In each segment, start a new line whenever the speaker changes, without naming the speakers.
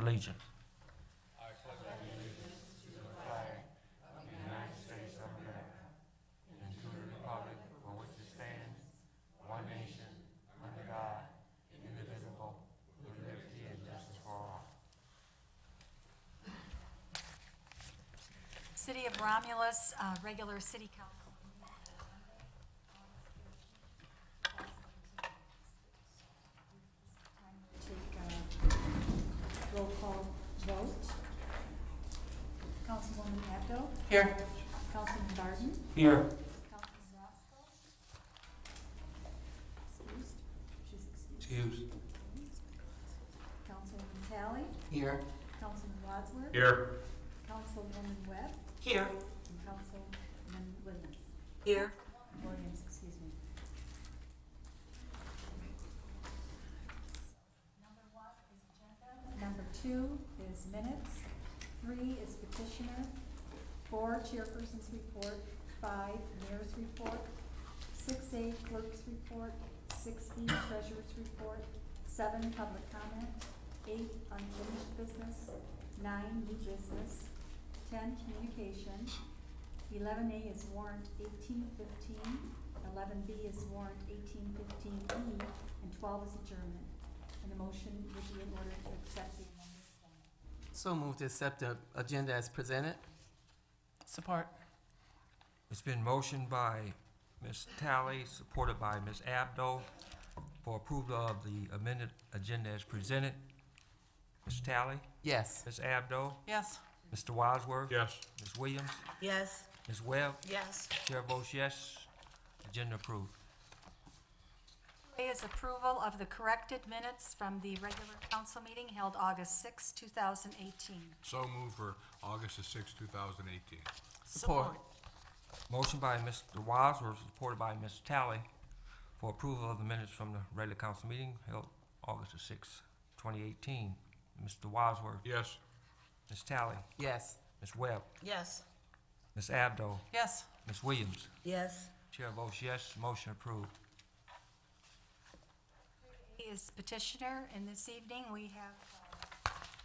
allegiance.
City of Romulus, regular city council. Take a roll call vote. Councilwoman Abdo.
Here.
Councilman Barton.
Here.
Councilman Roscoe. Excused. She's excused.
Excuse.
Councilman Talley.
Here.
Councilman Wadsworth.
Here.
Councilwoman Webb.
Here.
And Councilman Williams.
Here.
Williams, excuse me. Number 1 is agenda. Number 2 is minutes. 3 is petitioner. 4, chairperson's report. 5, mayor's report. 6A, clerk's report. 6B, treasurer's report. 7, public comment. 8, unfinished business. 9, new business. 10, communication. 11A is warrant 1815. 11B is warrant 1815E, and 12 is adjournment. And the motion would be in order to accept the amended plan.
So moved to accept the agenda as presented. Support.
It's been motioned by Ms. Talley, supported by Ms. Abdo, for approval of the amended agenda as presented. Ms. Talley?
Yes.
Ms. Abdo?
Yes.
Mr. Wadsworth?
Yes.
Ms. Williams?
Yes.
Ms. Webb?
Yes.
Chair votes yes. Agenda approved.
A is approval of the corrected minutes from the regular council meeting held August 6, 2018.
So moved for August the 6th, 2018.
Support.
Motion by Mr. Wadsworth, supported by Ms. Talley, for approval of the minutes from the regular council meeting held August the 6th, 2018. Mr. Wadsworth?
Yes.
Ms. Talley?
Yes.
Ms. Webb?
Yes.
Ms. Abdo?
Yes.
Ms. Williams?
Yes.
Chair votes yes. Motion approved.
Is petitioner, and this evening we have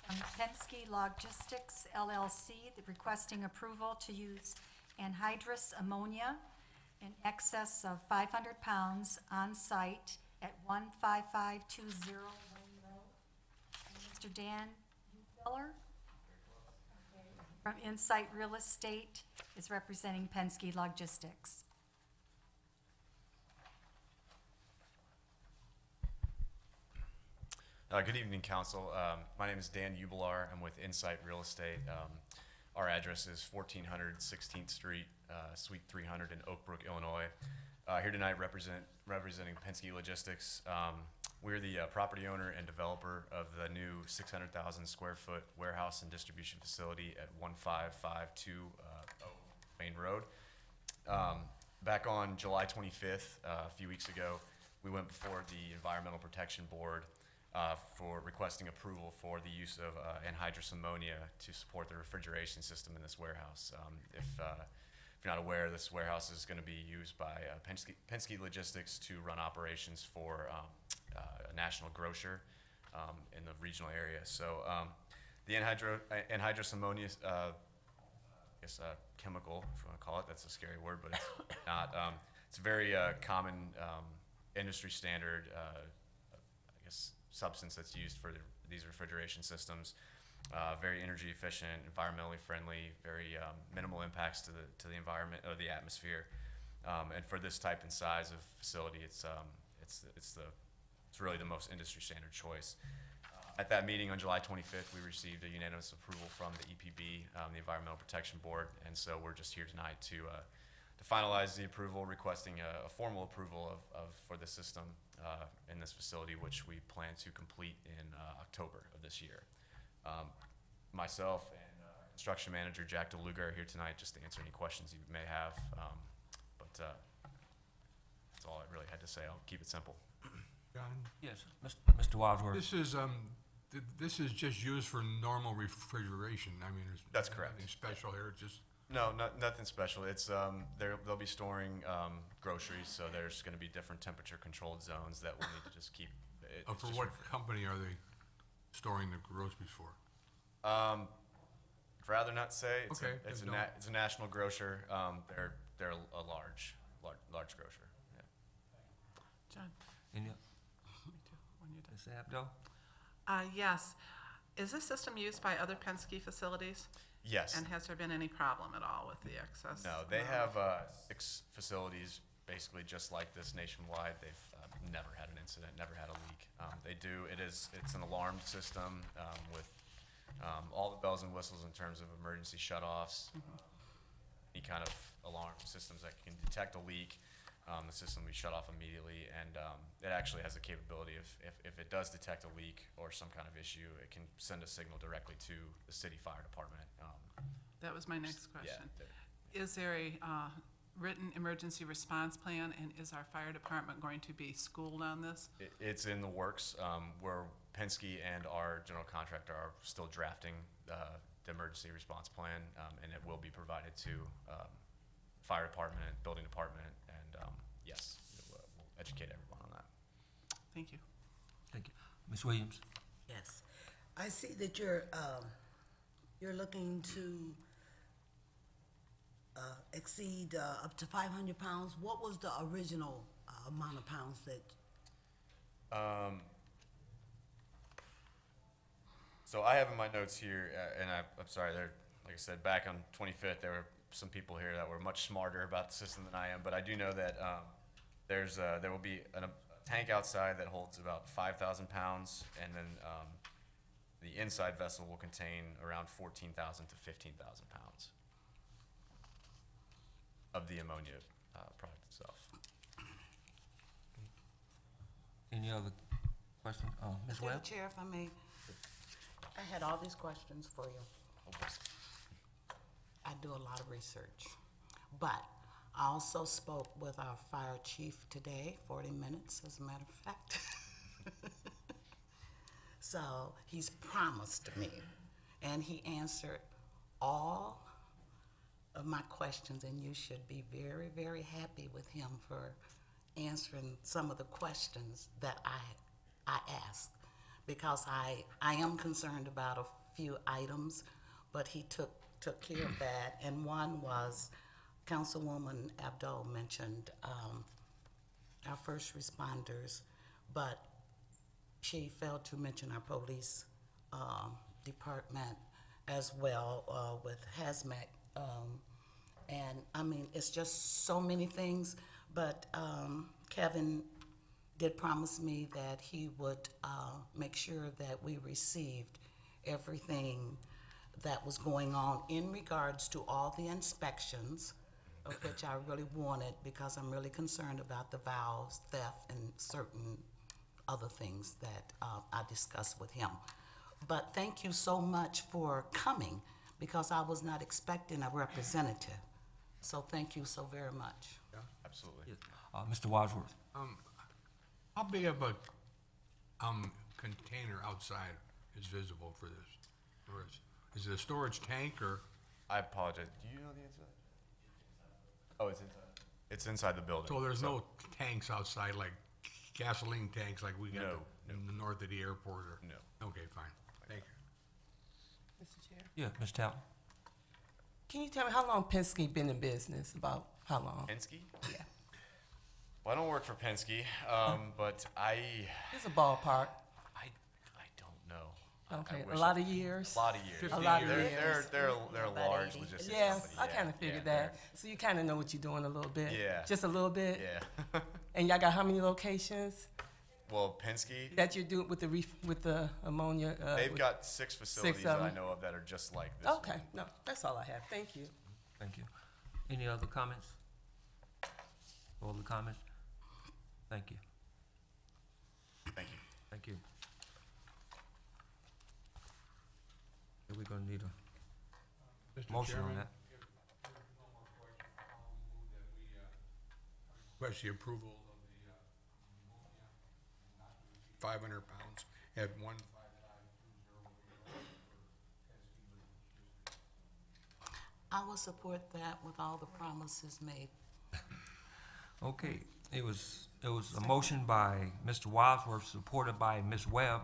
from Penske Logistics LLC requesting approval to use anhydrous ammonia in excess of 500 pounds on site at 15520 Wayne Road. And Mr. Dan Ubeller from Insight Real Estate is representing Penske Logistics.
Good evening, Council. My name is Dan Ubelar. I'm with Insight Real Estate. Our address is 1400 16th Street, Suite 300 in Oak Brook, Illinois. Here tonight representing Penske Logistics. We're the property owner and developer of the new 600,000 square foot warehouse and distribution facility at 1552 Main Road. Back on July 25th, a few weeks ago, we went before the Environmental Protection Board for requesting approval for the use of anhydrous ammonia to support the refrigeration system in this warehouse. If you're not aware, this warehouse is going to be used by Penske Logistics to run operations for a national grocer in the regional area. So the anhydrous ammonia, chemical, if you want to call it, that's a scary word, but it's not. It's a very common industry standard, substance that's used for these refrigeration systems. Very energy efficient, environmentally friendly, very minimal impacts to the environment or the atmosphere. And for this type and size of facility, it's really the most industry standard choice. At that meeting on July 25th, we received a unanimous approval from the EPB, the Environmental Protection Board, and so we're just here tonight to finalize the approval, requesting a formal approval for the system in this facility, which we plan to complete in October of this year. Myself and construction manager Jack DeLuga are here tonight just to answer any questions you may have, but that's all I really had to say. I'll keep it simple.
John?
Yes, Mr. Wadsworth.
This is just used for normal refrigeration. I mean, there's
That's correct.
nothing special here. Just
No, nothing special. It's they'll be storing groceries, so there's going to be different temperature-controlled zones that we'll need to just keep.
for what company are they storing the groceries for?
Rather not say. It's
Okay,
it's
then don't.
it's a national grocer. They're a large grocer. Yeah.
John,
Any,
me too, when you're done.
Ms. Abdo?
Yes. Is this system used by other Penske facilities?
Yes.
And has there been any problem at all with the excess?
No, they have 6 facilities, basically just like this nationwide. They've never had an incident, never had a leak. It's an alarmed system with all the bells and whistles in terms of emergency shutoffs, any kind of alarm systems that can detect a leak. The system we shut off immediately, and it actually has the capability of, if it does detect a leak or some kind of issue, it can send a signal directly to the city fire department.
That was my next
Yeah,
question. Is there a written emergency response plan, and is our fire department going to be schooled on this?
It's in the works. Where Penske and our general contractor are still drafting the emergency response plan, and it will be provided to fire department, building department, and yes, we'll educate everyone on that.
Thank you.
Thank you. Ms. Williams?
Yes. I see that you're looking to exceed up to 500 pounds. What was the original amount of pounds that?
So I have in my notes here, and I'm sorry, like I said, back on 25th, there were some people here that were much smarter about the system than I am, but I do know that there will be a tank outside that holds about 5,000 pounds, and then the inside vessel will contain around 14,000 to 15,000 pounds of the ammonia product itself.
Any other questions? Ms.
Mr.
Webb?
Chair, if I may, I had all these questions for you. I do a lot of research, but I also spoke with our fire chief today, 40 minutes as a matter of fact. So he's promised me, and he answered all of my questions, and you should be very, very happy with him for answering some of the questions that I asked, because I am concerned about a few items, but he took care of that. And one was, Councilwoman Abdul mentioned our first responders, but she failed to mention our police department as well, with hazmat. And I mean, it's just so many things, but Kevin did promise me that he would make sure that we received everything that was going on in regards to all the inspections, of which I really wanted, because I'm really concerned about the valves, theft, and certain other things that I discussed with him. But thank you so much for coming, because I was not expecting a representative. So thank you so very much.
Absolutely.
Yes. Mr. Wadsworth?
How big of a container outside is visible for this? Or is it a storage tank, or?
I apologize. Do you know the inside? Oh, it's inside. It's inside the building.
So there's no tanks outside, like gasoline tanks like we got
No,
in the north of the airport, or?
No.
Okay, fine. Thank you.
Mr. Chair?
Yeah, Ms. Talbot?
Can you tell me how long Penske been in business? About how long?
Penske?
Yeah.
Well, I don't work for Penske, but
It's a ballpark.
I don't know. I
Okay,
wish
a lot of years.
A lot of years.
50
A lot of
years.
years.
They're a
About
large
80.
logistics
Yeah,
company.
I kind of figured
yeah,
that. So you kind of know what you're doing a little bit.
Yeah.
Just a little bit.
Yeah.
And y'all got how many locations
Well, Penske,
that you're doing with the ammonia?
they've
with-
got 6 facilities
of
that I
them.
know of that are just like this.
Okay, no, that's all I have. Thank you.
Thank you. Any other comments? All the comments? Thank you.
Thank you.
Thank you. We're gonna need a
Mr.
motion on
Chairman,
that.
request the approval of the ammonia not to exceed 500 pounds at 15520
I will support that with all the promises made.
Okay, it was a motion by Mr. Wadsworth, supported by Ms. Webb.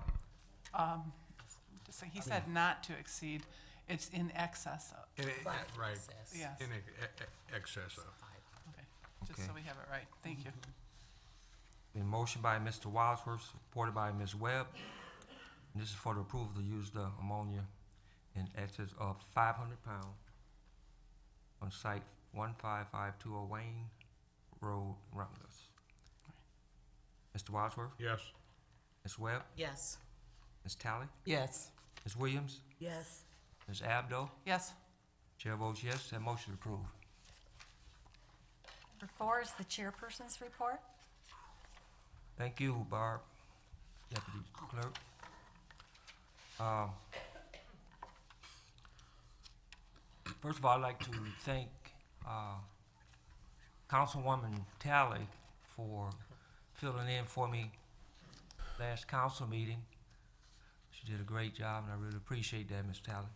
So he said not to exceed, it's in excess of,
In, right,
Access.
yes,
in excess of.
okay, just so
Okay.
we have it right, thank you.
Been motion by Mr. Wadsworth, supported by Ms. Webb. And this is for the approval to use the ammonia in excess of 500 pounds on site 15520 Wayne Road, Romulus. Mr. Wadsworth,
Yes.
Ms. Webb,
Yes.
Ms. Talley,
Yes.
Ms. Williams,
Yes.
Ms. Abdo.
Yes,
Chair votes yes, that motion is approved.
Number 4 is the chairperson's report.
Thank you, Barb, Deputy Clerk. First of all, I'd like to thank Councilwoman Talley for filling in for me last council meeting. She did a great job, and I really appreciate that, Ms. Talley.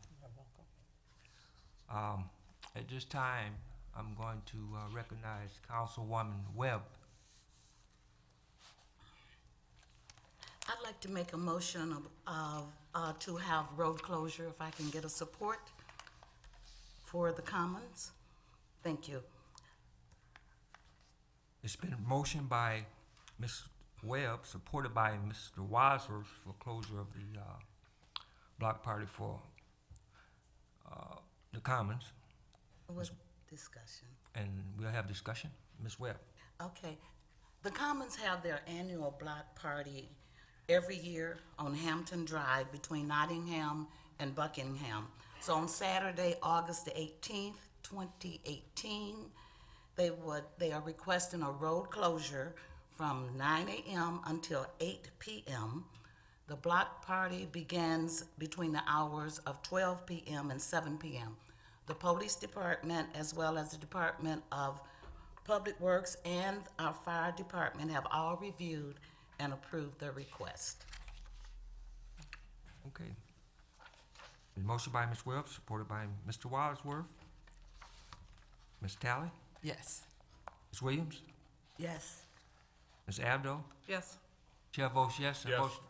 At this time, I'm going to recognize Councilwoman Webb.
I'd like to make a motion to have road closure, if I can get a support for the Commons. Thank you.
It's been motioned by Ms. Webb, supported by Mr. Wadsworth for closure of the block party for the Commons,
With discussion.
and we'll have discussion. Ms. Webb.
Okay. The Commons have their annual block party every year on Hampton Drive between Nottingham and Buckingham. So on Saturday, August the 18th, 2018, they are requesting a road closure from 9 a.m. until 8 p.m. The block party begins between the hours of 12 p.m. and 7 p.m. The police department, as well as the Department of Public Works and our fire department, have all reviewed and approved the request.
Okay. Been motioned by Ms. Webb, supported by Mr. Wadsworth. Ms. Talley,
Yes.
Ms. Williams,
Yes.
Ms. Abdo.
yes,
Chair votes yes, and
Yes.
motion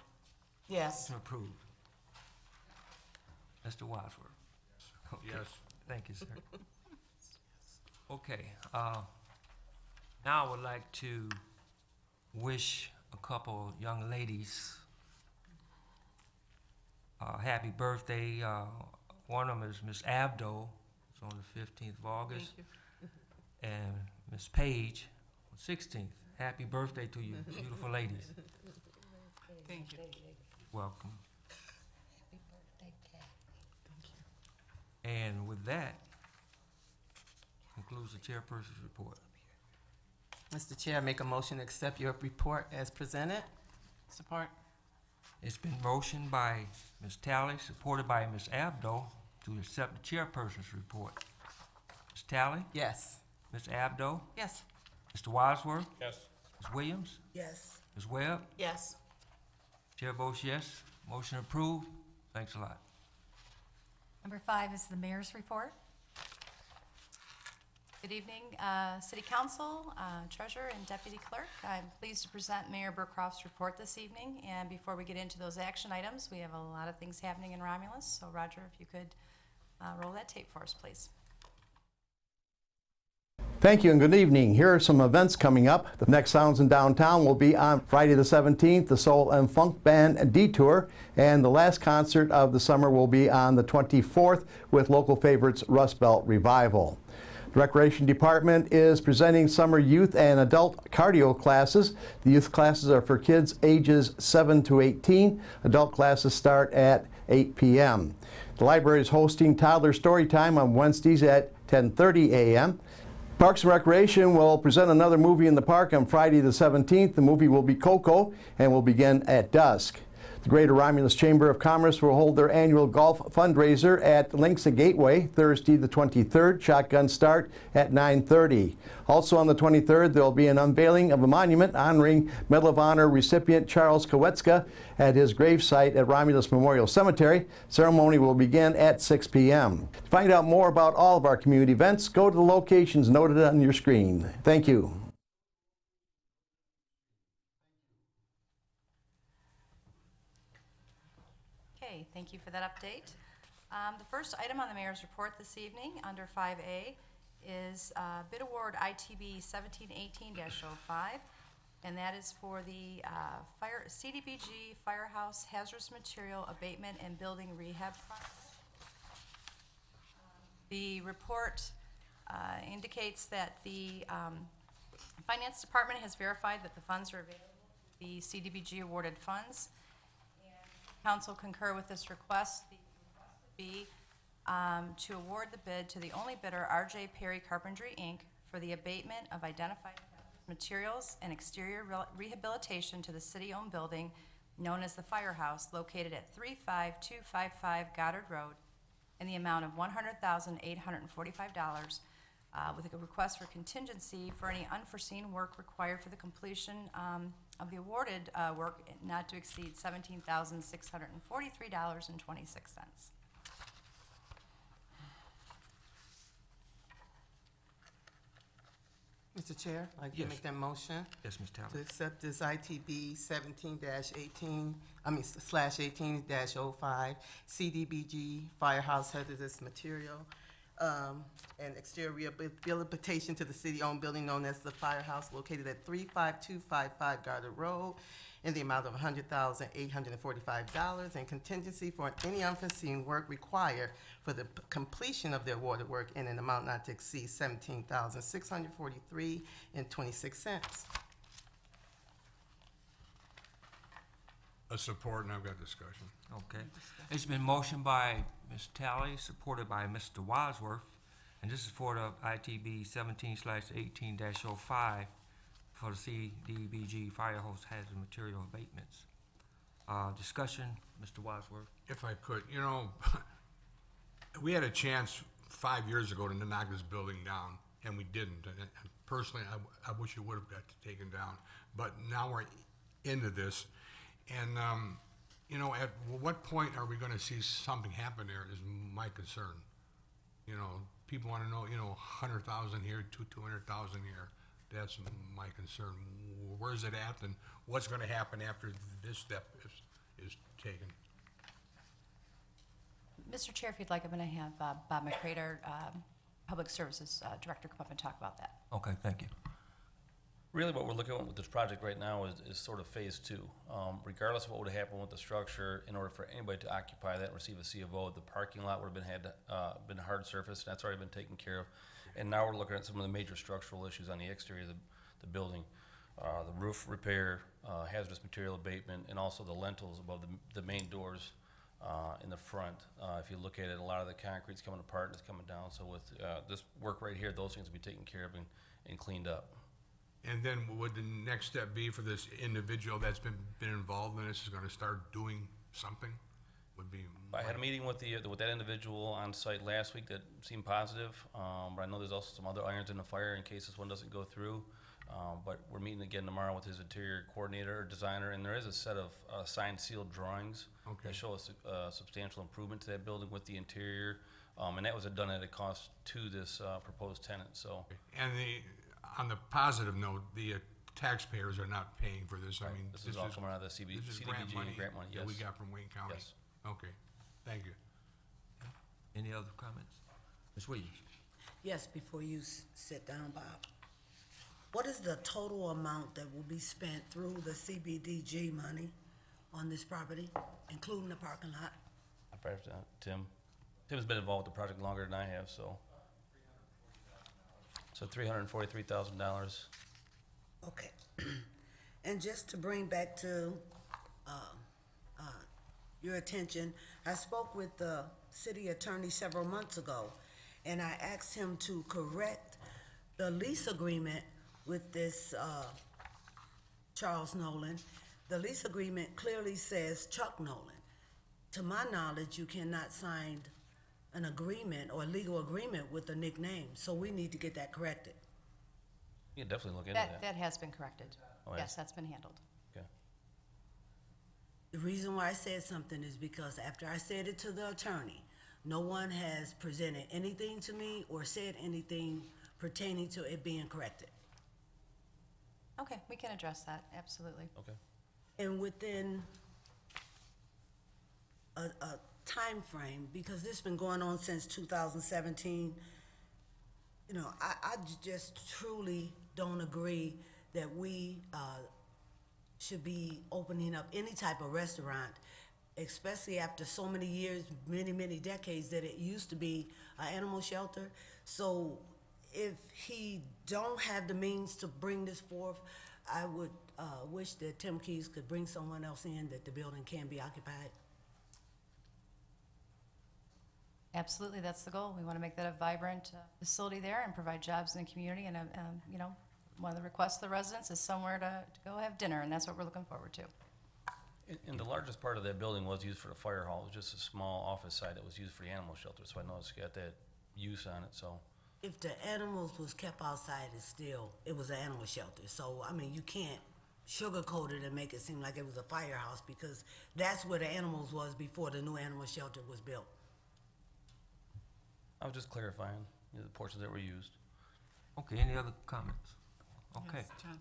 Yes.
approved. Mr. Wadsworth. Okay.
Yes.
Thank you, sir. Okay, now I would like to wish a couple young ladies happy birthday. One of them is Miss Abdo, it's on the 15th of August,
thank you.
and Miss Page on 16th. Happy birthday to you, beautiful ladies.
Thank you.
Welcome. And with that, concludes the chairperson's report.
Mr. Chair, I make a motion to accept your report as presented.
Support,
It's been motioned by Ms. Talley, supported by Ms. Abdo, to accept the chairperson's report. Ms. Talley,
Yes.
Ms. Abdo,
yes,
Mr. Wadsworth,
Yes.
Ms. Williams,
Yes.
Ms. Webb.
Yes.
Chair votes yes. Motion approved. Thanks a lot.
Number 5 is the mayor's report.
Good evening, City Council, Treasurer, and Deputy Clerk. I'm pleased to present Mayor Burcroft's report this evening. And before we get into those action items, we have a lot of things happening in Romulus. So Roger, if you could roll that tape for us, please.
Thank you and good evening. Here are some events coming up. The next Sounds in Downtown will be on Friday the 17th, the Soul and Funk Band Detour, and the last concert of the summer will be on the 24th with local favorites Rust Belt Revival. The Recreation Department is presenting summer youth and adult cardio classes. The youth classes are for kids ages 7 to 18. Adult classes start at 8 p.m. The library is hosting toddler story time on Wednesdays at 10:30 a.m. Parks and Recreation will present another movie in the park on Friday the 17th. The movie will be Coco and will begin at dusk. The Greater Romulus Chamber of Commerce will hold their annual golf fundraiser at Links and Gateway Thursday the 23rd, shotgun start at 9:30. Also on the 23rd, there will be an unveiling of a monument honoring Medal of Honor recipient Charles Kowetzka at his gravesite at Romulus Memorial Cemetery. Ceremony will begin at 6 p.m. To find out more about all of our community events, go to the locations noted on your screen. Thank you.
Okay, thank Thank you for that update. The first item on the mayor's report this evening, under 5A, is bid award ITB 1718-05, and that is for the CDBG Firehouse Hazardous Material Abatement and Building Rehab Project. The report indicates that the Finance Department has verified that the funds are available, the CDBG awarded funds. And council concur with this request. The request would be to award the bid to the only bidder, RJ Perry Carpentry, Inc., for the abatement of identified materials and exterior rehabilitation to the city-owned building known as the Firehouse, located at 35255 Goddard Road, in the amount of $100,845, with a request for contingency for any unforeseen work required for the completion of the awarded work not to exceed $17,643.26.
Mr. Chair, I'd like to
Yes.
make that motion
Yes, Ms.
to
Talley.
accept this ITB 17-18//18-05 CDBG Firehouse Hazardous Material and exterior rehabilitation to the city-owned building known as the Firehouse, located at 35255 Goddard Road, in the amount of $100,845, and contingency for any unforeseen work required for the completion of the awarded work in an amount not to exceed $17,643.26.
A support, and I've got discussion.
Okay. It's been motioned by Ms. Talley, supported by Mr. Wadsworth, and this is for the ITB 17/18-05 for the CDBG Firehouse Hazard Material Abatements. Discussion, Mr. Wadsworth.
If I could, you know, we had a chance 5 years ago to knock this building down, and we didn't. And personally, I wish it would have got taken down. But now we're into this, and you know, at what point are we going to see something happen there? Is my concern. You know, people want to know. You know, 100,000 here, 200,000 here. That's my concern. Where's it at, and what's going to happen after this step is taken?
Mr. Chair, if you'd like, I'm going to have Bob McCrader, Public Services Director, come up and talk about that.
Okay, thank you.
Really what we're looking at with this project right now is sort of phase two. Regardless of what would happen with the structure, in order for anybody to occupy that and receive a C of O, the parking lot would have been hard surface, and that's already been taken care of. And now we're looking at some of the major structural issues on the exterior of the building. The roof repair, hazardous material abatement, and also the lintels above the main doors in the front. If you look at it, a lot of the concrete's coming apart and it's coming down. So with this work right here, those things will be taken care of and cleaned up.
And then would the next step be for this individual that's been involved in this is going to start doing something? Would be.
I had a meeting with that individual on site last week that seemed positive, but I know there's also some other irons in the fire in case this one doesn't go through. But we're meeting again tomorrow with his interior coordinator or designer, and there is a set of signed, sealed drawings that show a substantial improvement to that building with the interior, and that was done at a cost to this proposed tenant. So.
And on the positive note, the taxpayers are not paying for this.
Right.
I mean,
this is all coming out of the
this is
CDBG and grant money.
that
Yes.
we got from Wayne County.
Yes.
Okay, thank you.
Any other comments? Ms. Williams?
Yes, before you sit down, Bob. What is the total amount that will be spent through the CBDG money on this property, including the parking lot?
I perhaps Tim. Tim's been involved with the project longer than I have, so. So $343,000.
Okay. And just to bring back to your attention, I spoke with the city attorney several months ago, and I asked him to correct the lease agreement with this Charles Nolan. The lease agreement clearly says Chuck Nolan. To my knowledge, you cannot sign an agreement or a legal agreement with a nickname, so we need to get that corrected.
You can definitely look into that.
That has been corrected.
Oh,
Yes, that's been handled.
Okay.
The reason why I said something is because after I said it to the attorney, no one has presented anything to me or said anything pertaining to it being corrected.
Okay, we can address that, absolutely.
Okay.
And within a time frame, because this been going on since 2017. You know, I just truly don't agree that we should be opening up any type of restaurant, especially after so many years, many decades, that it used to be an animal shelter. So if he don't have the means to bring this forth, I would wish that Tim Keys could bring someone else in, that the building can be occupied.
Absolutely, that's the goal. We want to make that a vibrant facility there and provide jobs in the community. And, you know, one of the requests of the residents is somewhere to go have dinner, and that's what we're looking forward to.
And the largest part of that building was used for the fire hall. It was just a small office side that was used for the animal shelter, so I noticed it got that use on it, so.
If the animals was kept outside, it was an animal shelter. So, I mean, you can't sugarcoat it and make it seem like it was a firehouse, because that's where the animals was before the new animal shelter was built.
I was just clarifying, you know, the portions that were used.
Okay, any other comments? Okay.
Yes, John.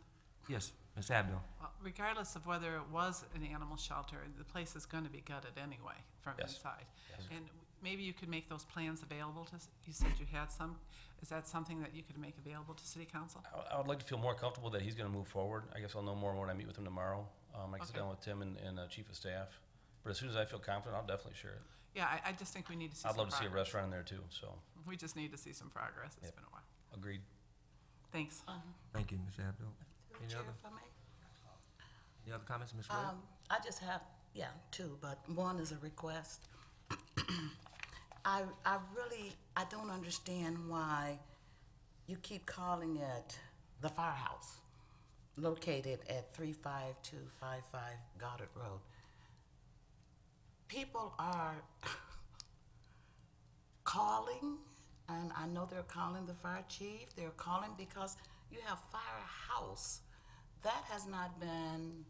Yes, Ms. Abdo.
Well, regardless of whether it was an animal shelter, the place is going to be gutted anyway from
Yes.
inside.
Yes.
And maybe you could make those plans available to, you said you had some. Is that something that you could make available to city council?
I would like to feel more comfortable that he's gonna move forward. I guess I'll know more when I meet with him tomorrow. I can sit
Okay.
down with Tim and chief of staff. But as soon as I feel confident, I'll definitely share it.
Yeah, I just think we need to see some
I'd love to see a
progress.
restaurant in there too, so,
We just need to see some progress. It's
Yep.
been a while.
agreed.
Thanks.
Thank you, Ms. Abdo. Any
Chair,
other,
if I may?
any other comments, Ms. Webb?
I just have, two, but one is a request. I don't understand why you keep calling it the firehouse, located at 35255 Goddard Road. People are calling, and I know they're calling the fire chief, they're calling because you have firehouse. That has not been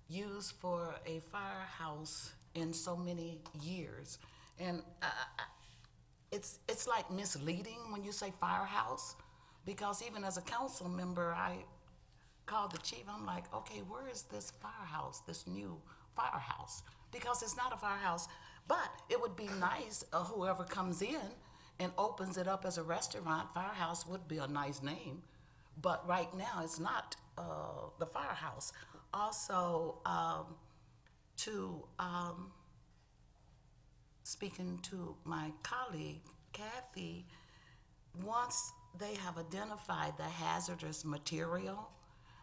used for a firehouse in so many years. And it's like misleading when you say firehouse, because even as a council member, I called the chief, I'm like, okay, where is this firehouse, this new firehouse? Because it's not a firehouse, but it would be nice, whoever comes in and opens it up as a restaurant, firehouse would be a nice name. But right now, it's not the firehouse. Also, speaking to my colleague, Kathy, once they have identified the hazardous material,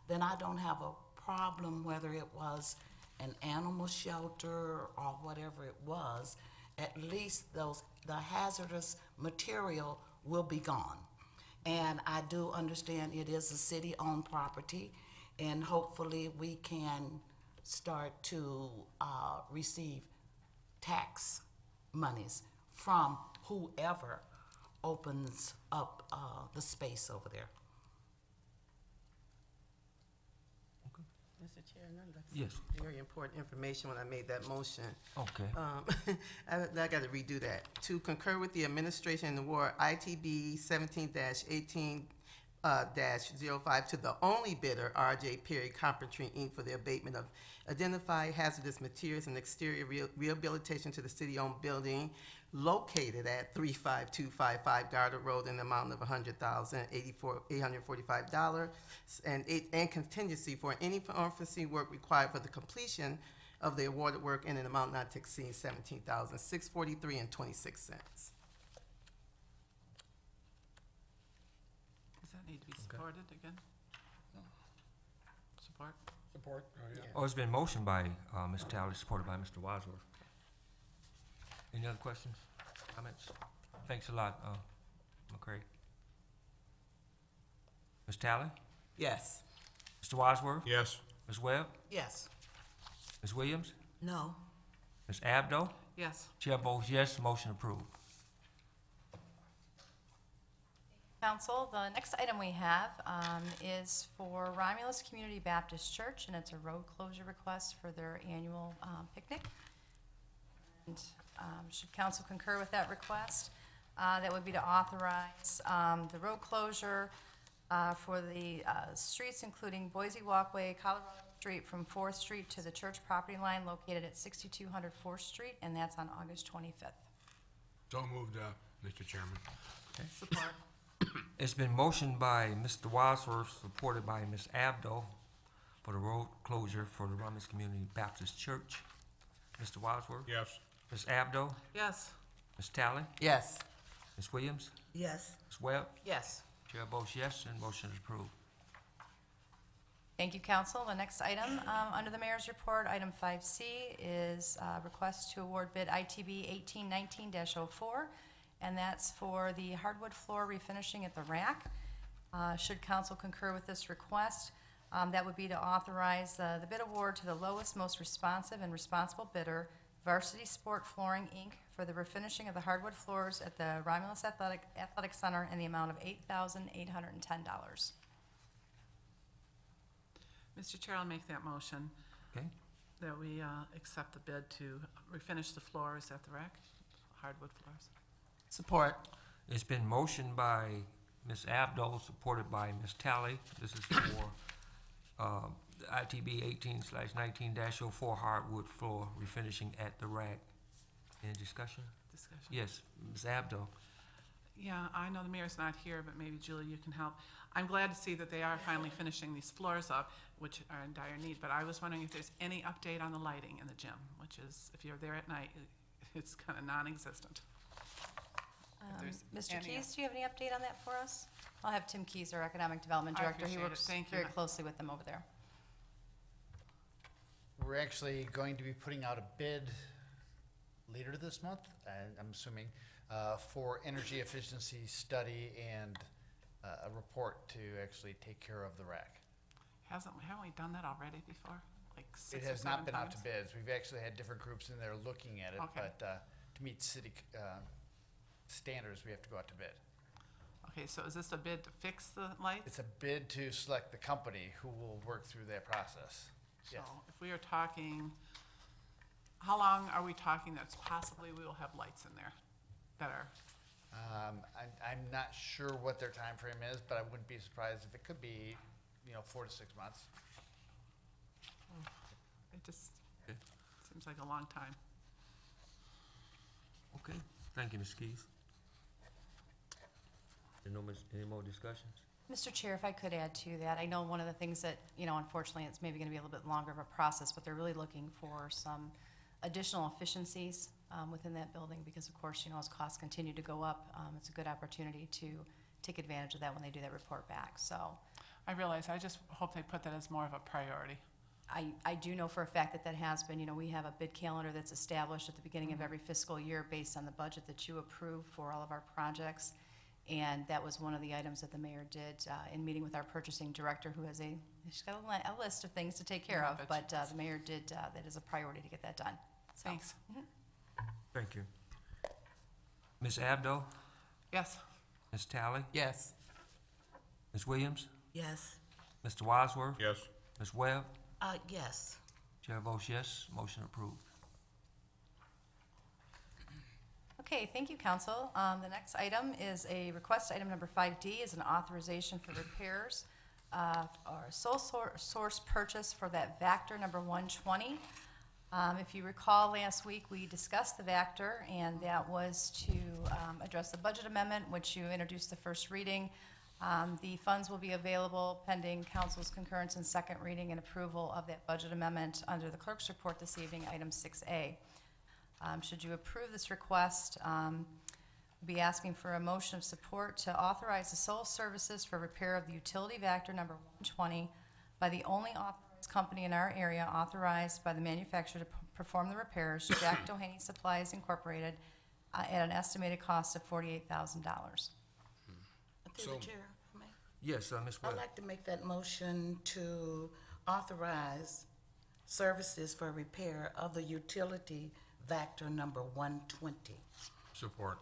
then I don't have a problem whether it was an animal shelter or whatever it was. At least the hazardous material will be gone. And I do understand it is a city-owned property, and hopefully we can start to receive tax monies from whoever opens up the space over there.
Mr. Chair,
Yes.
very important information when I made that motion.
Okay.
I got to redo that. To concur with the administration and award ITB 17-18 -05 to the only bidder, RJ Perry Carpentry Inc., for the abatement of identified hazardous materials and exterior rehabilitation to the city-owned building located at 35255 Garter Road in the amount of $100,845 and contingency for any unforeseen work required for the completion of the awarded work in an amount not to exceed $17,643.26.
Does that need to be supported again? Support?
Support,
Oh, it's been motioned by Ms. Talley, supported by Mr. Wadsworth. Any other questions, comments? Thanks a lot, McCray. Ms. Talley?
Yes.
Mr. Wadsworth?
Yes.
Ms. Webb?
Yes.
Ms. Williams?
No.
Ms. Abdo?
Yes.
Chair votes yes, motion approved.
Council, the next item we have is for Romulus Community Baptist Church, and it's a road closure request for their annual picnic. And should council concur with that request, that would be to authorize the road closure for the streets including Boise Walkway, Colorado Street from 4th Street to the church property line located at 6200 4th Street, and that's on August 25th.
So moved, Mr. Chairman.
Support.
It's been motioned by Mr. Wadsworth, supported by Ms. Abdo, for the road closure for the Romulus Community Baptist Church. Mr. Wadsworth?
Yes.
Ms. Abdo?
Yes.
Ms. Talley?
Yes.
Ms. Williams?
Yes.
Ms. Webb?
Yes.
Chair votes yes, and motion is approved.
Thank you, council. The next item under the mayor's report, item 5C, is request to award bid ITB 1819-04, and that's for the hardwood floor refinishing at the rack. Should council concur with this request, that would be to authorize the bid award to the lowest, most responsive and responsible bidder, Varsity Sport Flooring, Inc., for the refinishing of the hardwood floors at the Romulus Athletic Center in the amount of $8,810.
Mr. Chair, I'll make that motion
Okay?
that we accept the bid to refinish the floors at the rec, hardwood floors.
Support.
It's been motioned by Ms. Abdo, supported by Ms. Talley. This is for the ITB 18/19-04 hardwood floor refinishing at the rack. Any discussion?
Discussion.
Yes, Ms. Abdo.
Yeah, I know the mayor's not here, but maybe Julie, you can help. I'm glad to see that they are finally finishing these floors up, which are in dire need, but I was wondering if there's any update on the lighting in the gym, which is, if you're there at night, it's kind of non-existent. If there's
Mr.
any-
Keys, do you have any update on that for us? I'll have Tim Keys, our Economic Development
I
Director. He
appreciate it.
works
Thank you.
very closely with them over there.
We're actually going to be putting out a bid later this month, I'm assuming, for energy efficiency study and a report to actually take care of the rack.
Haven't we done that already before? Like
It
6 or
has not
7
been out to
times?
bids. We've actually had different groups in there looking at it,
Okay.
but to meet city standards, we have to go out to bid.
Okay, so is this a bid to fix the lights?
It's a bid to select the company who will work through that process.
So
Yes.
if we are talking, how long are we talking that's possibly we will have lights in there that are,
I'm not sure what their time frame is, but I wouldn't be surprised if it could be, 4 to 6 months.
it just
Okay.
seems like a long time.
Okay, thank you, Ms. Keys. Any more discussions?
Mr. Chair, if I could add to that, I know one of the things that, unfortunately, it's maybe going to be a little bit longer of a process, but they're really looking for some additional efficiencies within that building because, of course, as costs continue to go up, it's a good opportunity to take advantage of that when they do that report back. So
I realize, I just hope they put that as more of a priority.
I do know for a fact that has been. We have a bid calendar that's established at the beginning of every fiscal year based on the budget that you approve for all of our projects. And that was one of the items that the mayor did in meeting with our purchasing director, who has she's got a list of things to take care
Yeah,
of,
but
but
she does.
the mayor did, that is a priority to get that done. So,
Thanks.
Thank you. Ms. Abdo,
Yes.
Ms. Talley,
Yes.
Ms. Williams,
Yes.
Mr. Wadsworth,
Yes.
Ms. Webb.
Yes.
Chair votes yes, motion approved.
Okay, thank you, council. The next item is a request, item number 5D is an authorization for repairs or sole source purchase for that Vector number 120. If you recall, last week, we discussed the Vector, and that was to address the budget amendment, which you introduced the first reading. The funds will be available pending council's concurrence and second reading and approval of that budget amendment under the clerk's report this evening, item 6A. Should you approve this request, we'll be asking for a motion of support to authorize the sole services for repair of the utility Vector number 120 by the only authorized company in our area authorized by the manufacturer to perform the repairs, Jack Doheny Supplies Incorporated, at an estimated cost of $48,000.
Through
So-
the chair, may I?
Yes, Ms.
I'd
Webb.
like to make that motion to authorize services for repair of the utility Vector number 120.
Support.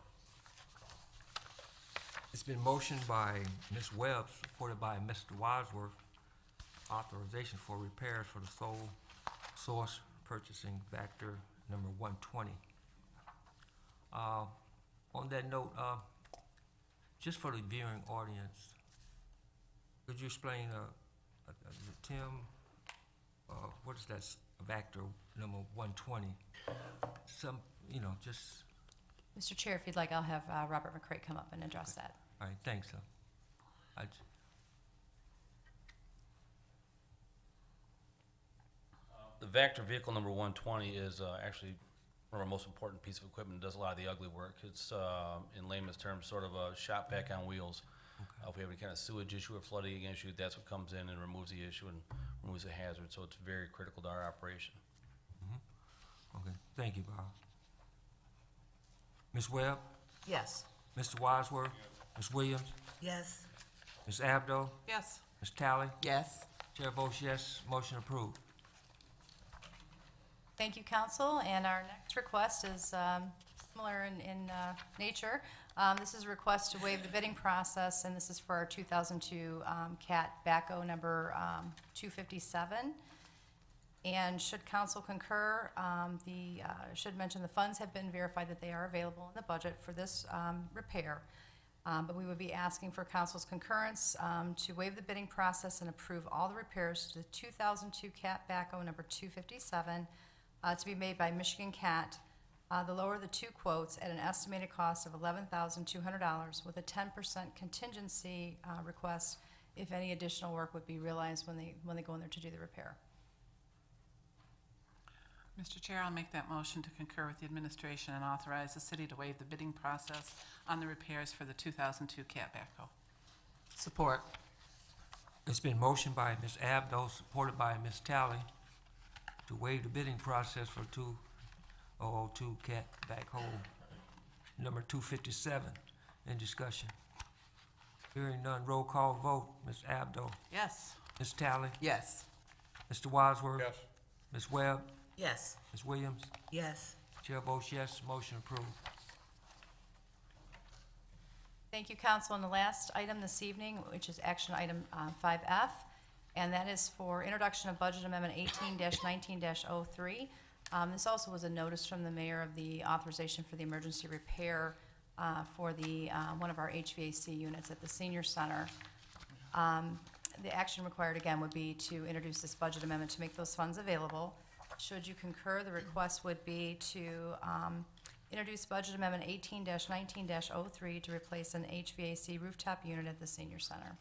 It's been motioned by Ms. Webb, supported by Mr. Wadsworth, authorization for repairs for the sole source purchasing Vector number 120. On that note, just for the viewing audience, could you explain, Tim, what is that, Vector number 120? Some, just,
Mr. Chair, if you'd like, I'll have Robert McCray come up and address that.
all right, thanks, sir.
The Vector vehicle number 120 is actually one of our most important piece of equipment. It does a lot of the ugly work. It's, in layman's terms, sort of a shop vac on wheels. If we have any kind of sewage issue or flooding issue, that's what comes in and removes the issue and removes the hazard. So it's very critical to our operation.
Okay, thank you, Bob. Ms. Webb?
Yes.
Mr. Wadsworth? Ms. Williams?
Yes.
Ms. Abdo?
Yes.
Ms. Tally?
Yes.
Chair votes yes, motion approved.
Thank you, council. And our next request is similar in nature. This is a request to waive the bidding process, and this is for our 2002 CAT backhoe number 257. And should council concur, should mention the funds have been verified that they are available in the budget for this repair. But we would be asking for council's concurrence to waive the bidding process and approve all the repairs to the 2002 CAT backhoe number 257 to be made by Michigan CAT. The lower of the two quotes at an estimated cost of $11,200 with a 10% contingency request if any additional work would be realized when they go in there to do the repair.
Mr. Chair, I'll make that motion to concur with the administration and authorize the city to waive the bidding process on the repairs for the 2002 CAT backhoe.
Support.
It's been motioned by Ms. Abdo, supported by Ms. Tally, to waive the bidding process for 2002 CAT backhoe number 257. In discussion. Hearing none, roll call vote. Ms. Abdo?
Yes.
Ms. Tally?
Yes.
Mr. Wadsworth?
Yes.
Ms. Webb?
Yes.
Ms. Williams?
Yes.
Chair votes yes, motion approved.
Thank you, council. And the last item this evening, which is action item 5F, and that is for introduction of budget amendment 18-19-03. This also was a notice from the mayor of the authorization for the emergency repair for the one of our HVAC units at the senior center. The action required again would be to introduce this budget amendment to make those funds available. Should you concur, the request would be to introduce budget amendment 18-19-03 to replace an HVAC rooftop unit at the senior center.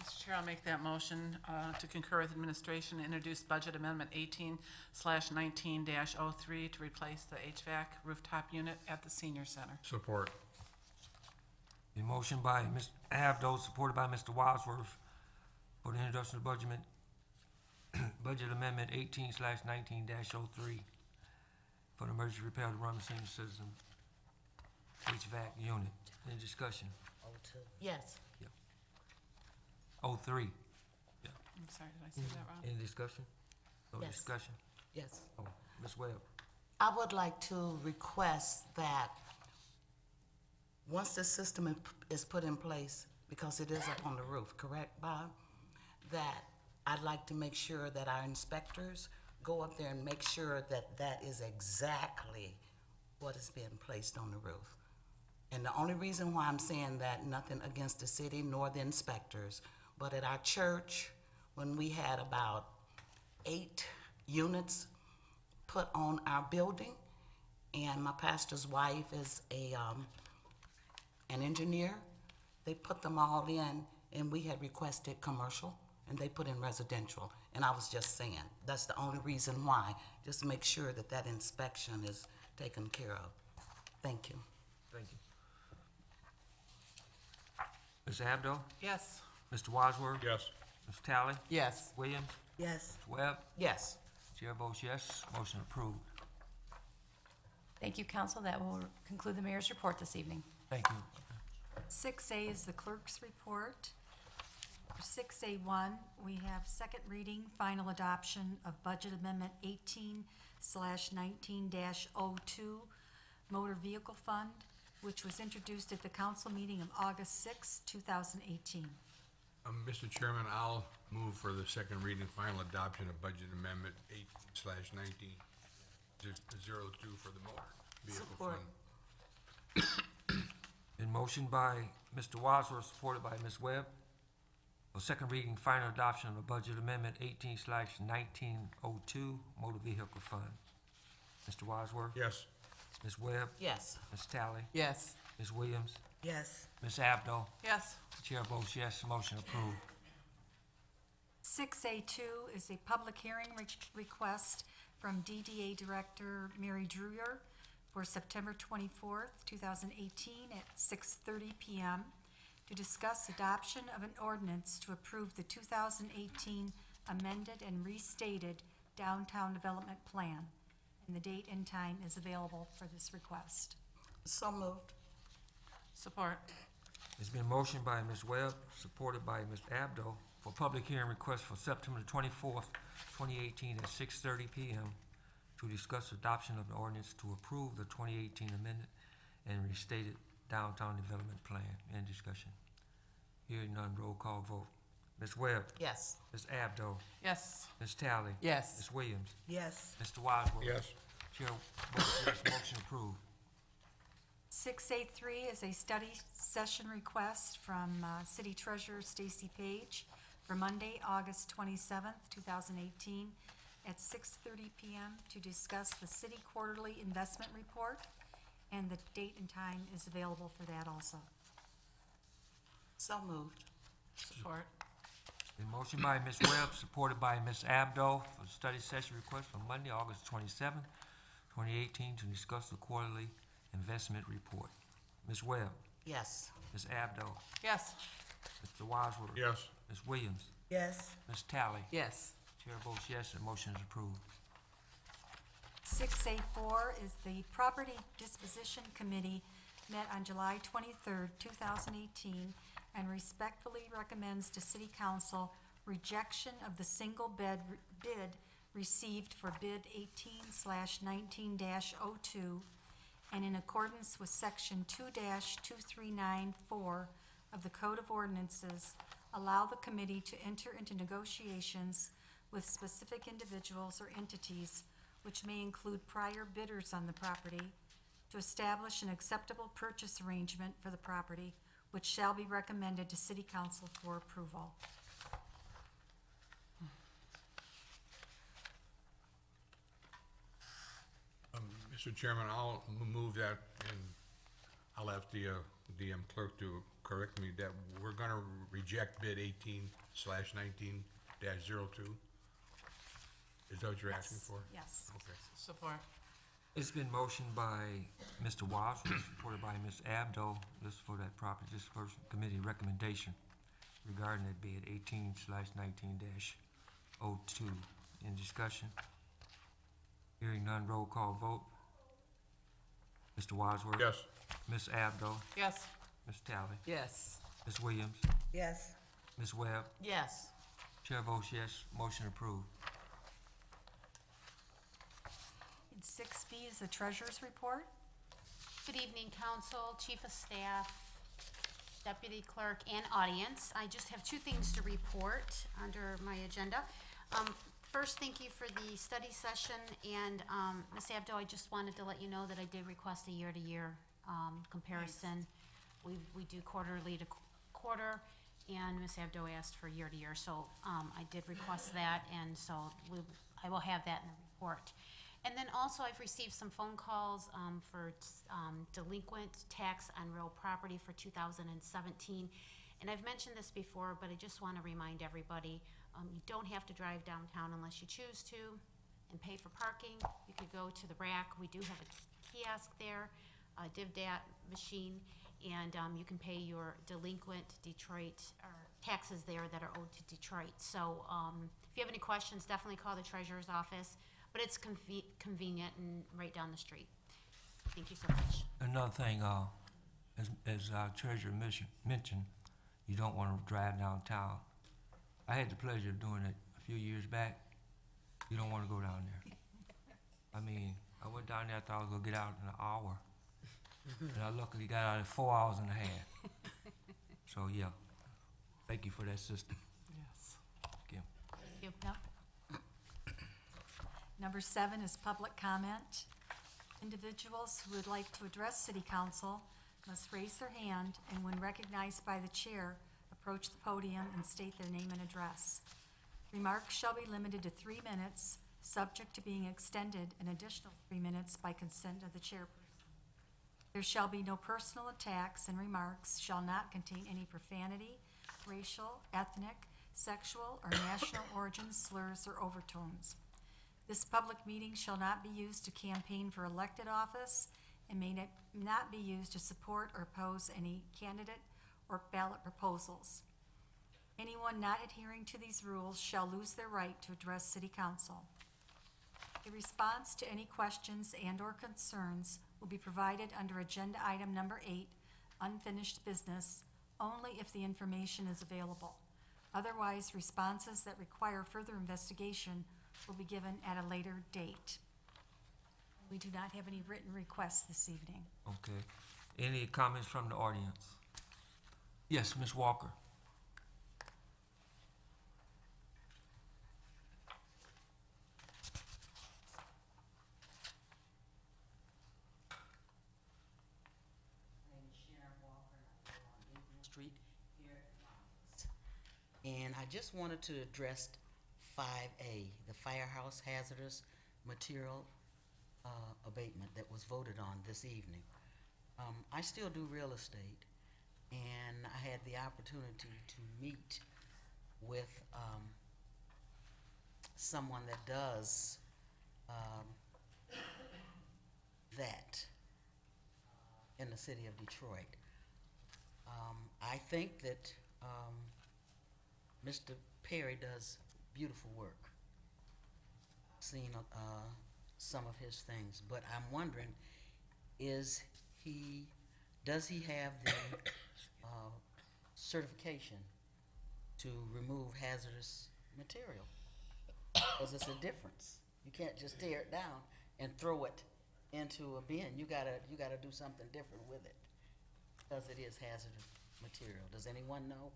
Mr. Chair, I'll make that motion to concur with administration and introduce budget amendment 18/19-03 to replace the HVAC rooftop unit at the senior center.
Support.
The motion by Ms. Abdo, supported by Mr. Wadsworth, for the introduction of budget amendment 18/19-03 for the emergency repair of the Romulus Senior Citizen HVAC unit. Any discussion?
Yes.
03.
I'm sorry, did I say that wrong?
Any discussion? No
Yes.
discussion?
Yes.
Oh, Ms. Webb.
I would like to request that once the system is put in place, because it is up on the roof, correct, Bob? That I'd like to make sure that our inspectors go up there and make sure that that is exactly what is being placed on the roof. And the only reason why I'm saying that, nothing against the city nor the inspectors, but at our church, when we had about 8 units put on our building, and my pastor's wife is an engineer, they put them all in, and we had requested commercial, and they put in residential. And I was just saying, that's the only reason why, just to make sure that that inspection is taken care of. Thank you.
Thank you. Ms. Abdo?
Yes.
Mr. Wadsworth?
Yes.
Ms. Tally?
Yes.
Williams?
Yes.
Ms. Webb?
Yes.
Chair votes yes, motion approved.
Thank you, council. That will conclude the mayor's report this evening.
Thank you.
6A is the clerk's report. For 6A1, we have second reading, final adoption of budget amendment 18/19-02 motor vehicle fund, which was introduced at the council meeting of August 6, 2018.
Mr. Chairman, I'll move for the second reading and final adoption of budget amendment 18/19-02 for the motor vehicle
Support.
fund.
In motion by Mr. Wadsworth, supported by Ms. Webb. for second reading, final adoption of the budget amendment 18/1902 motor vehicle fund. Mr. Wadsworth?
Yes.
Ms. Webb?
Yes.
Ms. Tally?
Yes.
Ms. Williams?
Yes.
Ms. Abdo?
Yes.
Chair votes yes, motion approved.
6A2 is a public hearing request from DDA Director Mary Drewer for September 24th, 2018 at 6:30 PM to discuss adoption of an ordinance to approve the 2018 amended and restated downtown development plan. And the date and time is available for this request.
So moved.
Support.
It's been motioned by Ms. Webb, supported by Ms. Abdo, for public hearing request for September 24th, 2018 at 6:30 PM to discuss adoption of the ordinance to approve the 2018 amended and restated downtown development plan. Any discussion? Hearing none, roll call vote. Ms. Webb?
Yes.
Ms. Abdo?
Yes.
Ms. Tally?
Yes.
Ms. Williams?
Yes.
Mr. Wadsworth?
Yes.
Chair votes yes, motion approved.
6A3 is a study session request from City Treasurer Stacy Page for Monday, August 27th, 2018 at 6:30 PM to discuss the city quarterly investment report, and the date and time is available for that also.
So moved.
Support.
A motion by Ms. Webb, supported by Ms. Abdo for the study session request for Monday, August 27th, 2018 to discuss the quarterly investment report. Ms. Webb?
Yes.
Ms. Abdo?
Yes.
Mr. Wadsworth?
Yes.
Ms. Williams?
Yes.
Ms. Tally?
Yes.
Chair votes yes, the motion is approved.
6A4 is the Property Disposition Committee met on July 23rd, 2018, and respectfully recommends to City Council rejection of the single bid received for bid 18/19-02, and in accordance with Section 2-2394 of the Code of Ordinances, allow the committee to enter into negotiations with specific individuals or entities, which may include prior bidders on the property, to establish an acceptable purchase arrangement for the property, which shall be recommended to City Council for approval.
Mr. Chairman, I'll move that, and I'll have the DM clerk to correct me, that we're gonna reject bid 18/19-02. Is that what you're asking for?
Yes.
Okay.
Support.
It's been motioned by Mr. Wadsworth, supported by Ms. Abdo. This is for that property disposition committee recommendation regarding that bid 18/19-02. In discussion? Hearing none, roll call vote. Mr. Wadsworth?
Yes.
Ms. Abdo?
Yes.
Ms. Tally?
Yes.
Ms. Williams?
Yes.
Ms. Webb?
Yes.
Chair votes yes, motion approved.
And 6B is the Treasurer's Report.
Good evening, Council, Chief of Staff, Deputy Clerk, and audience. I just have two things to report under my agenda. First, thank you for the study session, and Ms. Abdo, I just wanted to let you know that I did request a year-to-year comparison. We do quarterly to quarter, and Ms. Abdo asked for year-to-year, so I did request that, and so I will have that in the report. And then also, I've received some phone calls for delinquent tax on real property for 2017. And I've mentioned this before, but I just want to remind everybody, you don't have to drive downtown unless you choose to and pay for parking. You could go to the rack. We do have a kiosk there, a DivDat machine, and you can pay your delinquent Detroit or taxes there that are owed to Detroit. So if you have any questions, definitely call the treasurer's office. But it's convenient and right down the street. Thank you so much.
Another thing, as our treasurer mentioned, you don't want to drive downtown. I had the pleasure of doing it a few years back. You don't want to go down there. I mean, I went down there, I thought I was going to get out in an hour. And I luckily got out in 4 hours and a half. So, yeah, thank you for that system.
Yes.
Thank you.
Thank you.
Yep. Number 7 is public comment. Individuals who would like to address City Council must raise their hand, and when recognized by the chair, approach the podium and state their name and address. Remarks shall be limited to 3 minutes, subject to being extended an additional 3 minutes by consent of the chairperson. There shall be no personal attacks, and remarks shall not contain any profanity, racial, ethnic, sexual, or national origin slurs or overtones. This public meeting shall not be used to campaign for elected office and may not be used to support or oppose any candidate or ballot proposals. Anyone not adhering to these rules shall lose their right to address City Council. A response to any questions and/or concerns will be provided under Agenda Item Number 8, Unfinished Business, only if the information is available. Otherwise, responses that require further investigation will be given at a later date. We do not have any written requests this evening.
Okay. Any comments from the audience? Yes, Ms. Walker.
Street here at Romulus. And I just wanted to address 5A, the firehouse hazardous material abatement that was voted on this evening. I still do real estate, and I had the opportunity to meet with someone that does that in the city of Detroit. I think that Mr. Perry does beautiful work. I've seen some of his things, but I'm wondering, does he have the certification to remove hazardous material? Because it's a difference. You can't just tear it down and throw it into a bin. You gotta do something different with it, because it is hazardous material. Does anyone know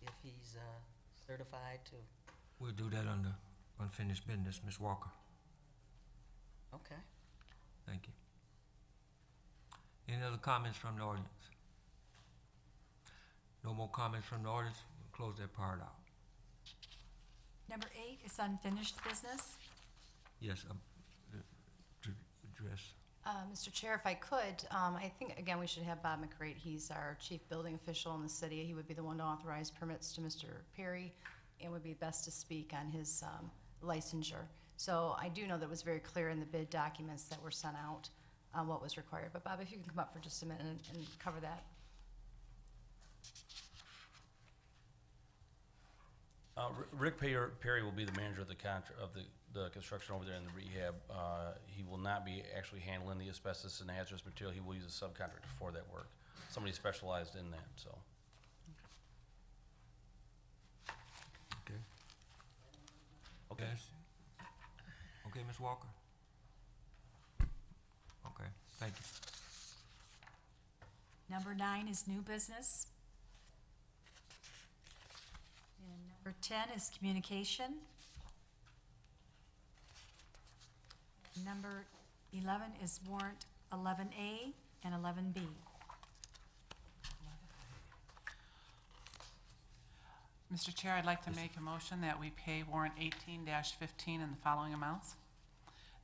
if he's certified to?
We'll do that under unfinished business, Ms. Walker.
Okay.
Thank you. Any other comments from the audience? No more comments from the audience. We'll close that part out.
Number 8 is unfinished business.
Yes, to address.
Mr. Chair, if I could, I think, again, we should have Bob McCrate. He's our chief building official in the city. He would be the one to authorize permits to Mr. Perry and would be best to speak on his licensure. So I do know that it was very clear in the bid documents that were sent out what was required. But Bob, if you can come up for just a minute and cover that.
Rick Perry will be the manager of the construction over there in the rehab. He will not be actually handling the asbestos and hazardous material. He will use a subcontractor for that work. Somebody specialized in that, so.
Okay. Okay. Yes. Okay, Ms. Walker? Okay, thank you.
Number 9 is new business. And number 10 is communication. Number 11 is warrant 11A and 11B.
Mr. Chair, I'd like to make a motion that we pay warrant 18-15 in the following amounts.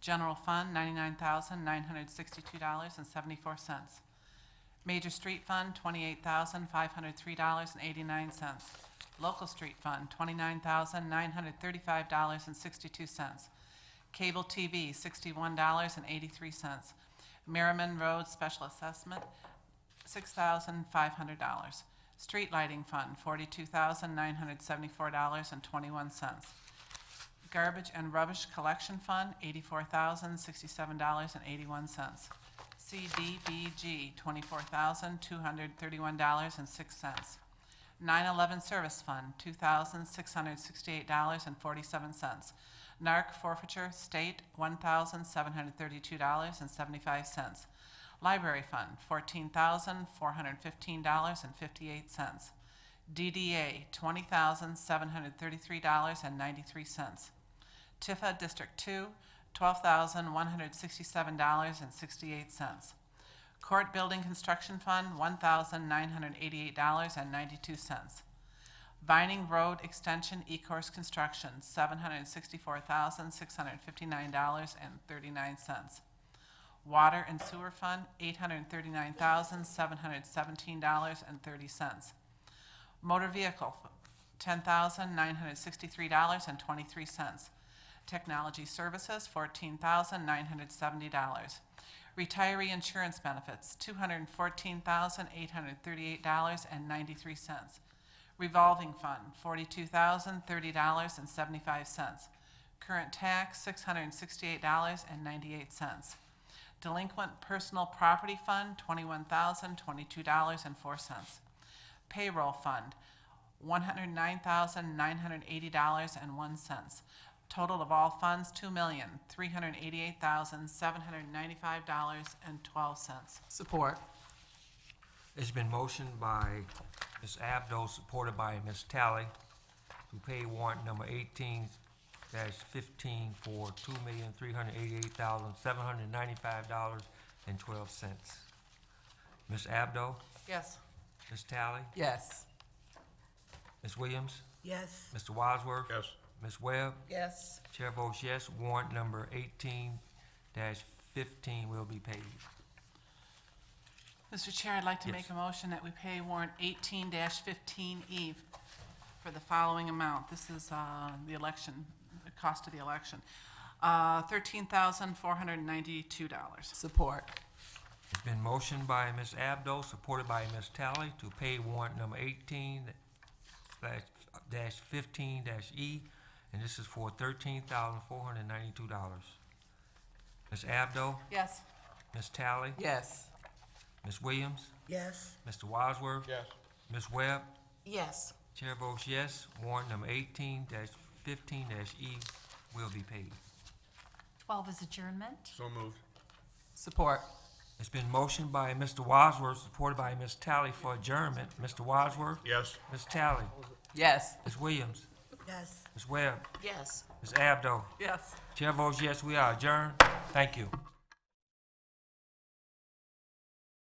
General Fund, $99,962.74. Major Street Fund, $28,503.89. Local Street Fund, $29,935.62. Cable TV, $61.83. Merriman Road Special Assessment, $6,500. Street Lighting Fund, $42,974.21. Garbage and Rubbish Collection Fund, $84,067.81. CDBG, $24,231.06. 9/11 Service Fund, $2,668.47. NARC Forfeiture State, $1,732.75. Library Fund, $14,415.58. DDA, $20,733.93. Tifa District 2, $12,167.68. Court Building Construction Fund, $1,988.92. Vining Road Extension E-Course Construction, $764,659.39. Water and Sewer Fund, $839,717.30. Motor Vehicle, $10,963.23. Technology Services, $14,970. Retiree Insurance Benefits, $214,838.93. Revolving Fund, $42,030.75. Current tax, $668.98. Delinquent Personal Property Fund, $21,022.04. Payroll Fund, $109,980.01. Total of all funds, $2,388,795.12.
Support.
It's been motioned by Ms. Abdo, supported by Ms. Talley, to pay warrant number 18-15 for $2,388,795.12. Ms. Abdo,
Yes.
Ms. Talley,
Yes.
Ms. Williams,
Yes.
Mr. Wadsworth,
Yes.
Ms. Webb.
Yes.
Chair votes yes. Warrant number 18-15 will be paid.
Mr. Chair, I'd like to
Yes.
make a motion that we pay warrant 18-15E for the following amount. This is the election, the cost of the election. $13,492.
Support.
It's been motioned by Ms. Abdo, supported by Ms. Talley, to pay warrant number 18-15-E, and this is for $13,492. Ms. Abdo,
Yes.
Ms. Talley,
Yes.
Ms. Williams,
Yes.
Mr. Wadsworth,
Yes.
Ms. Webb.
Yes.
Chair votes yes. Warrant number 18-15-E will be paid.
12 is adjournment.
So moved.
Support.
It's been motioned by Mr. Wadsworth, supported by Ms. Talley for adjournment. Mr. Wadsworth,
Yes.
Ms. Talley,
Yes.
Ms. Williams,
Yes.
Ms. Webb,
Yes.
Ms. Abdo.
Yes.
Chair votes yes, we are adjourned. Thank you.